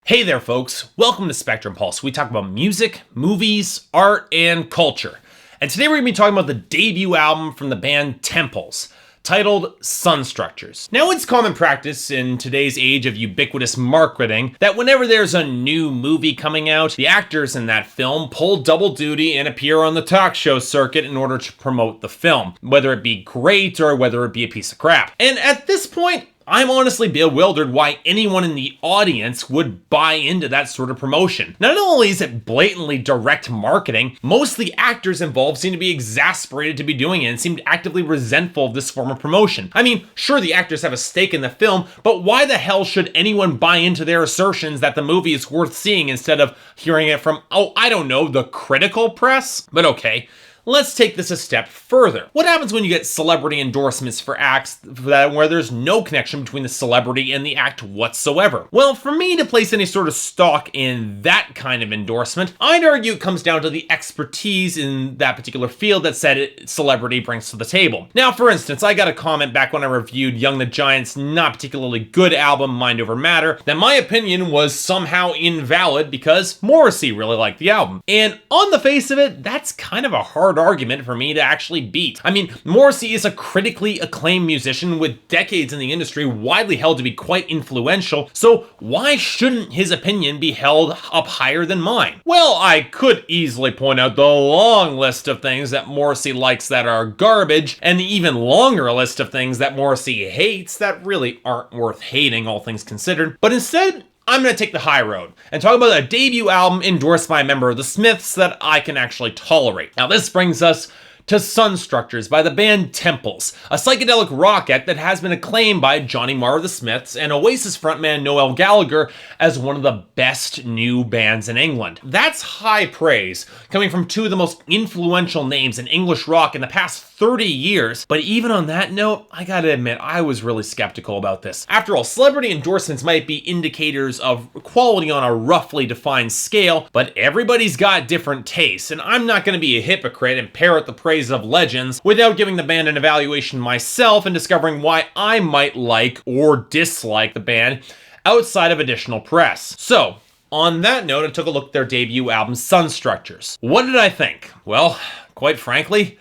Hey there, folks. Welcome to Spectrum Pulse. We talk about music, movies, art, and culture. And today we're going to be talking about the debut album from the band Temples, titled Sun Structures. Now, it's common practice in today's age of ubiquitous marketing that whenever there's a new movie coming out, the actors in that film pull double duty and appear on the talk show circuit in order to promote the film, whether it be great or whether it be a piece of crap. And at this point, I'm honestly bewildered why anyone in the audience would buy into that sort of promotion. Not only is it blatantly direct marketing, most of the actors involved seem to be exasperated to be doing it and seem actively resentful of this form of promotion. I mean, sure, the actors have a stake in the film, but why the hell should anyone buy into their assertions that the movie is worth seeing instead of hearing it from, I don't know, the critical press? But okay. Let's take this a step further. What happens when you get celebrity endorsements for acts where there's no connection between the celebrity and the act whatsoever? Well, for me to place any sort of stock in that kind of endorsement, I'd argue it comes down to the expertise in that particular field that said celebrity brings to the table. Now, for instance, I got a comment back when I reviewed Young the Giant's not particularly good album, Mind Over Matter, that my opinion was somehow invalid because Morrissey really liked the album. And on the face of it, that's kind of a hard argument for me to actually beat. I mean, Morrissey is a critically acclaimed musician with decades in the industry, widely held to be quite influential, so why shouldn't his opinion be held up higher than mine? Well, I could easily point out the long list of things that Morrissey likes that are garbage, and the even longer list of things that Morrissey hates that really aren't worth hating, all things considered. But instead, I'm going to take the high road and talk about a debut album endorsed by a member of the Smiths that I can actually tolerate. Now, this brings us to Sun Structures by the band Temples, a psychedelic rock act that has been acclaimed by Johnny Marr of the Smiths and Oasis frontman Noel Gallagher as one of the best new bands in England. That's high praise, coming from two of the most influential names in English rock in the past 30 years. But even on that note, I gotta admit, I was really skeptical about this. After all, celebrity endorsements might be indicators of quality on a roughly defined scale, but everybody's got different tastes, and I'm not gonna be a hypocrite and parrot the praise of legends without giving the band an evaluation myself and discovering why I might like or dislike the band outside of additional press. So, on that note, I took a look at their debut album, Sun Structures. What did I think? Well, quite frankly,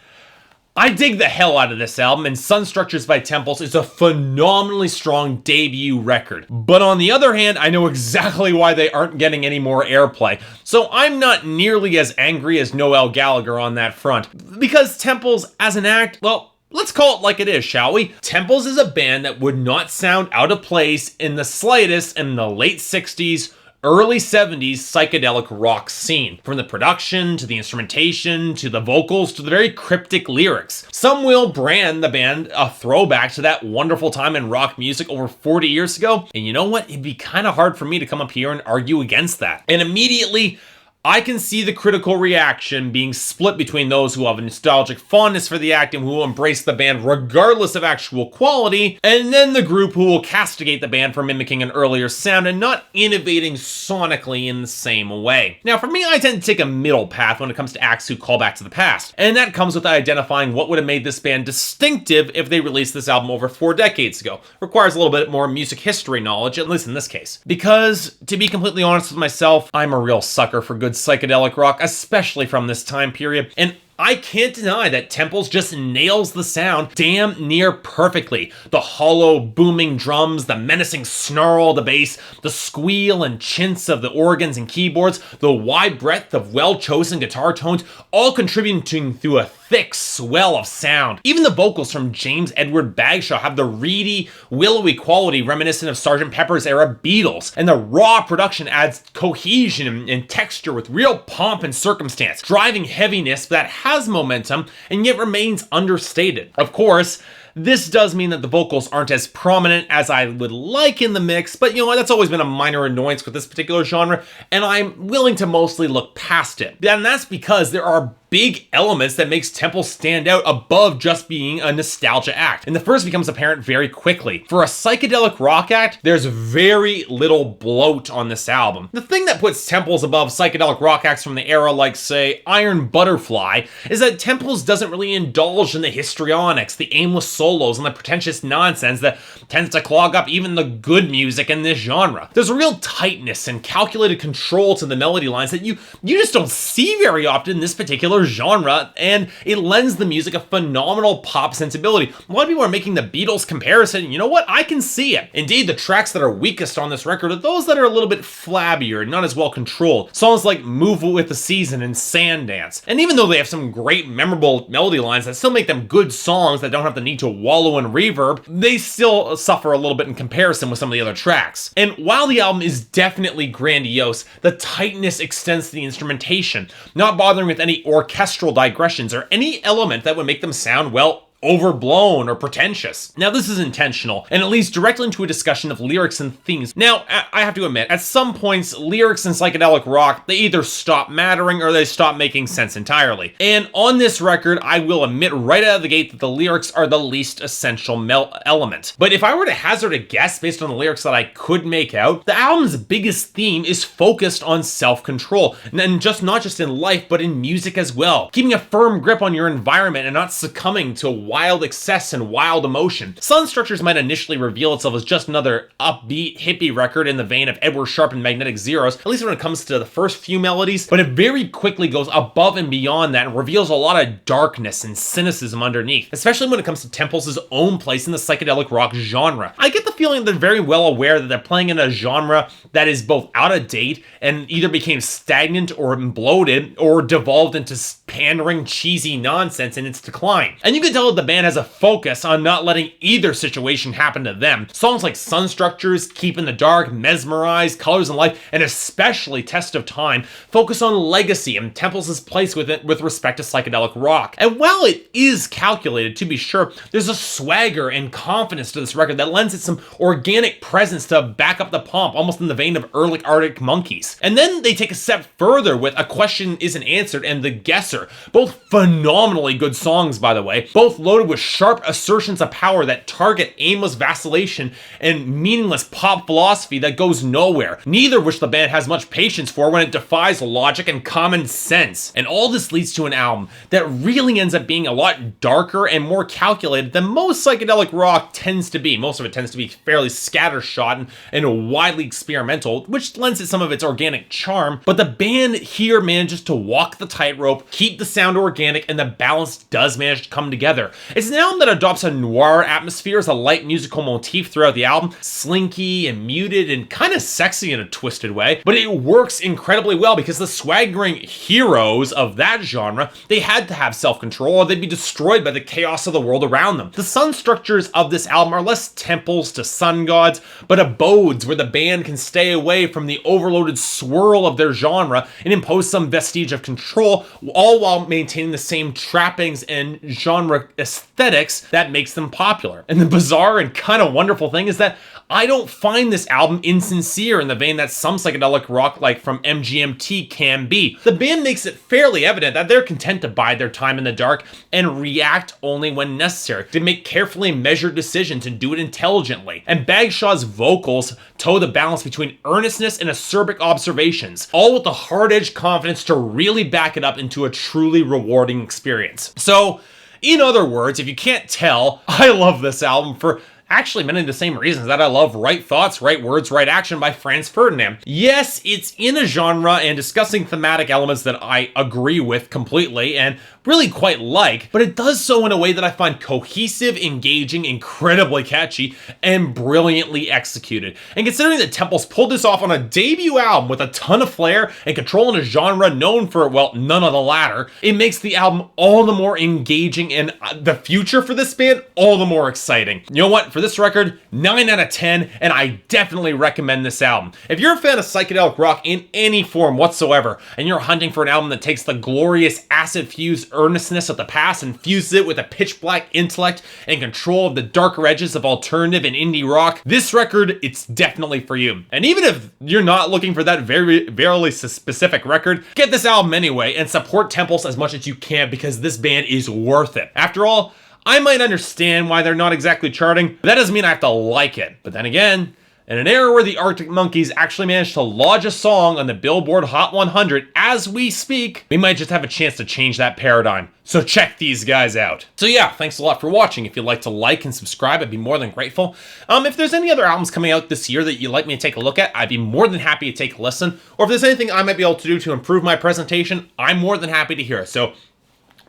I dig the hell out of this album, and Sun Structures by Temples is a phenomenally strong debut record. But on the other hand, I know exactly why they aren't getting any more airplay, so I'm not nearly as angry as Noel Gallagher on that front. Because Temples, as an act, well, let's call it like it is, shall we? Temples is a band that would not sound out of place in the slightest in the late 60s, early 70s psychedelic rock scene. From the production, to the instrumentation, to the vocals, to the very cryptic lyrics. Some will brand the band a throwback to that wonderful time in rock music over 40 years ago. And you know what? It'd be kind of hard for me to come up here and argue against that. And immediately, I can see the critical reaction being split between those who have a nostalgic fondness for the act and who will embrace the band regardless of actual quality, and then the group who will castigate the band for mimicking an earlier sound and not innovating sonically in the same way. Now, for me, I tend to take a middle path when it comes to acts who call back to the past, and that comes with identifying what would have made this band distinctive if they released this album over 4 decades ago. Requires a little bit more music history knowledge, at least in this case. Because, to be completely honest with myself, I'm a real sucker for good psychedelic rock, especially from this time period, and I can't deny that Temples just nails the sound damn near perfectly. The hollow, booming drums, the menacing snarl of the bass, the squeal and chintz of the organs and keyboards, the wide breadth of well-chosen guitar tones, all contributing to a thick swell of sound. Even the vocals from James Edward Bagshaw have the reedy, willowy quality reminiscent of Sgt. Pepper's era Beatles, and the raw production adds cohesion and texture with real pomp and circumstance, driving heaviness that has momentum and yet remains understated. Of course, this does mean that the vocals aren't as prominent as I would like in the mix, but you know what, that's always been a minor annoyance with this particular genre, and I'm willing to mostly look past it. And that's because there are big elements that makes Temples stand out above just being a nostalgia act. And the first becomes apparent very quickly. For a psychedelic rock act, there's very little bloat on this album. The thing that puts Temples above psychedelic rock acts from the era like, say, Iron Butterfly is that Temples doesn't really indulge in the histrionics, the aimless solos, and the pretentious nonsense that tends to clog up even the good music in this genre. There's a real tightness and calculated control to the melody lines that you just don't see very often in this particular genre, and it lends the music a phenomenal pop sensibility. A lot of people are making the Beatles comparison. You know what? I can see it. Indeed, the tracks that are weakest on this record are those that are a little bit flabbier and not as well controlled. Songs like Move With the Season and Sand Dance. And even though they have some great memorable melody lines that still make them good songs that don't have the need to wallow in reverb, they still suffer a little bit in comparison with some of the other tracks. And while the album is definitely grandiose, the tightness extends to the instrumentation, not bothering with any orchestral digressions or any element that would make them sound, well, overblown or pretentious. Now, this is intentional, and it leads directly into a discussion of lyrics and themes. Now, I have to admit, at some points, lyrics in psychedelic rock, they either stop mattering or they stop making sense entirely. And on this record, I will admit right out of the gate that the lyrics are the least essential element. But if I were to hazard a guess based on the lyrics that I could make out, the album's biggest theme is focused on self-control, and not just in life, but in music as well. Keeping a firm grip on your environment and not succumbing to wild excess and wild emotion. Sun Structures might initially reveal itself as just another upbeat hippie record in the vein of Edward Sharpe and Magnetic Zeros, at least when it comes to the first few melodies, but it very quickly goes above and beyond that and reveals a lot of darkness and cynicism underneath, especially when it comes to Temples' own place in the psychedelic rock genre. I get the feeling they're very well aware that they're playing in a genre that is both out of date and either became stagnant or imploded or devolved into pandering, cheesy nonsense in its decline. And you can tell that the band has a focus on not letting either situation happen to them. Songs like Sun Structures, Keep in the Dark, Mesmerize, Colors in Life, and especially Test of Time focus on legacy and Temples' place with it with respect to psychedelic rock. And while it is calculated, to be sure, there's a swagger and confidence to this record that lends it some organic presence to back up the pomp, almost in the vein of early Arctic Monkeys. And then they take a step further with A Question Isn't Answered and The Guesser, both phenomenally good songs, by the way, both loaded with sharp assertions of power that target aimless vacillation and meaningless pop philosophy that goes nowhere, neither of which the band has much patience for when it defies logic and common sense. And all this leads to an album that really ends up being a lot darker and more calculated than most psychedelic rock tends to be. Most of it tends to be fairly scattershot and widely experimental, which lends it some of its organic charm, but the band here manages to walk the tightrope, keep the sound organic, and the balance does manage to come together. It's an album that adopts a noir atmosphere as a light musical motif throughout the album, slinky and muted and kind of sexy in a twisted way, but it works incredibly well because the swaggering heroes of that genre, they had to have self-control or they'd be destroyed by the chaos of the world around them. The Sun Structures of this album are less temples to sun gods, but abodes where the band can stay away from the overloaded swirl of their genre and impose some vestige of control, all while maintaining the same trappings and genre aesthetics that makes them popular. And the bizarre and kind of wonderful thing is that I don't find this album insincere in the vein that some psychedelic rock like from MGMT can be. The band makes it fairly evident that they're content to bide their time in the dark and react only when necessary, to make carefully measured decisions and do it intelligently. And Bagshaw's vocals toe the balance between earnestness and acerbic observations, all with the hard-edged confidence to really back it up into a truly rewarding experience. So, in other words, if you can't tell, I love this album for actually many of the same reasons that I love Right Thoughts, Right Words, Right Action by Franz Ferdinand. Yes, it's in a genre and discussing thematic elements that I agree with completely and really quite like, but it does so in a way that I find cohesive, engaging, incredibly catchy, and brilliantly executed. And considering that Temples pulled this off on a debut album with a ton of flair and controlling a genre known for, well, none of the latter, it makes the album all the more engaging and the future for this band all the more exciting. You know what? For this record, 9 out of 10, and I definitely recommend this album. If you're a fan of psychedelic rock in any form whatsoever, and you're hunting for an album that takes the glorious acid-fused earnestness of the past and fuses it with a pitch-black intellect and control of the darker edges of alternative and indie rock, this record, it's definitely for you. And even if you're not looking for that very specific record, get this album anyway and support Temples as much as you can because this band is worth it. After all, I might understand why they're not exactly charting, but that doesn't mean I have to like it. But then again, in an era where the Arctic Monkeys actually managed to lodge a song on the Billboard Hot 100 as we speak, we might just have a chance to change that paradigm. So check these guys out. So yeah, thanks a lot for watching. If you'd like to like and subscribe, I'd be more than grateful. If there's any other albums coming out this year that you'd like me to take a look at, I'd be more than happy to take a listen. Or if there's anything I might be able to do to improve my presentation, I'm more than happy to hear it. So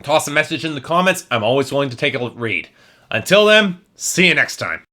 toss a message in the comments. I'm always willing to take a read. Until then, see you next time.